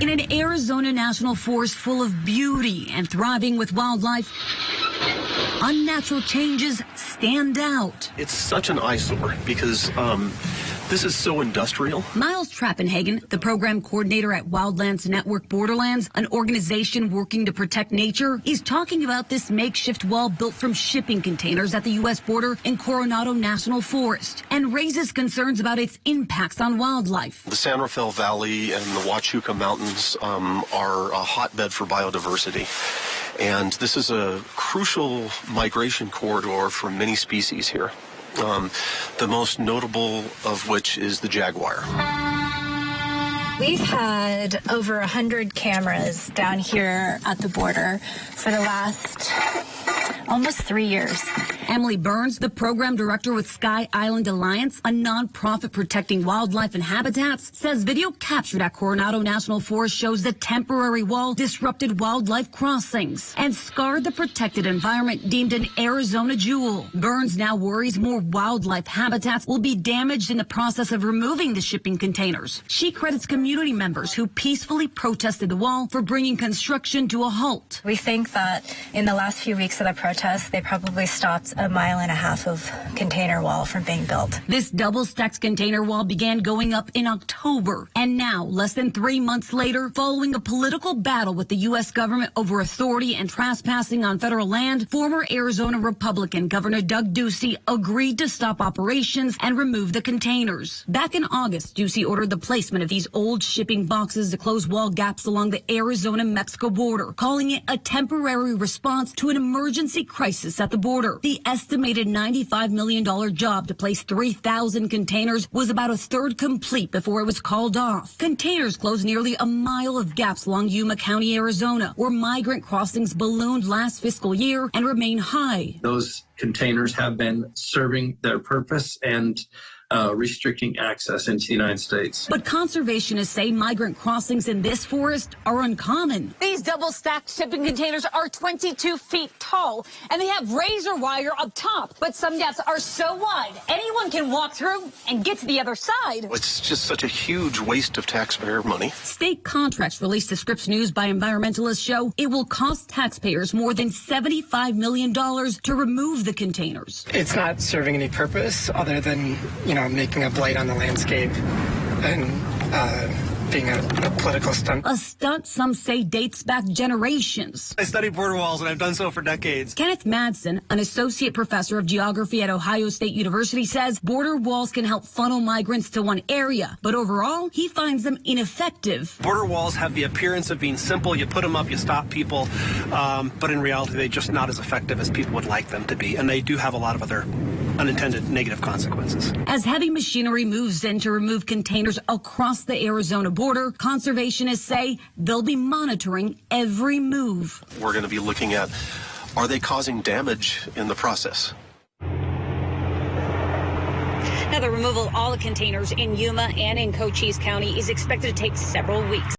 In an Arizona national forest full of beauty and thriving with wildlife, unnatural changes stand out. It's such an eyesore because this is so industrial. Miles Trappenhagen, the program coordinator at Wildlands Network Borderlands, an organization working to protect nature, is talking about this makeshift wall built from shipping containers at the U.S. border in Coronado National Forest and raises concerns about its impacts on wildlife. The San Rafael Valley and the Huachuca Mountains are a hotbed for biodiversity. And this is a crucial migration corridor for many species here. The most notable of which is the jaguar. We've had over 100 cameras down here at the border for the last almost 3 years. Emily Burns, the program director with Sky Island Alliance, a nonprofit protecting wildlife and habitats, says video captured at Coronado National Forest shows the temporary wall disrupted wildlife crossings and scarred the protected environment deemed an Arizona jewel. Burns now worries more wildlife habitats will be damaged in the process of removing the shipping containers. She credits community members who peacefully protested the wall for bringing construction to a halt. We think that in the last few weeks of the protests, they probably stopped 1.5 miles of container wall from being built. This double-stacked container wall began going up in October. And now, less than 3 months later, following a political battle with the U.S. government over authority and trespassing on federal land, former Arizona Republican Governor Doug Ducey agreed to stop operations and remove the containers. Back in August, Ducey ordered the placement of these old shipping boxes to close wall gaps along the Arizona-Mexico border, calling it a temporary response to an emergency crisis at the border. The estimated $95 million job to place 3,000 containers was about a third complete before it was called off. Containers closed nearly a mile of gaps along Yuma County, Arizona, where migrant crossings ballooned last fiscal year and remain high. Those containers have been serving their purpose and restricting access into the United States. But conservationists say migrant crossings in this forest are uncommon. These double-stacked shipping containers are 22 feet tall, and they have razor wire up top. But some gaps are so wide, anyone can walk through and get to the other side. It's just such a huge waste of taxpayer money. State contracts released to Scripps News by Environmentalists show it will cost taxpayers more than $75 million to remove the containers. It's not serving any purpose other than, making a blight on the landscape and being a political stunt. A stunt some say dates back generations. I study border walls, and I've done so for decades. Kenneth Madsen, an associate professor of geography at Ohio State University, says border walls can help funnel migrants to one area, but overall, he finds them ineffective. Border walls have the appearance of being simple. You put them up, you stop people, but in reality, they're just not as effective as people would like them to be, and they do have a lot of other unintended negative consequences. As heavy machinery moves in to remove containers across the Arizona border, conservationists say they'll be monitoring every move. We're going to be looking at, are they causing damage in the process? Now, the removal of all the containers in Yuma and in Cochise County is expected to take several weeks.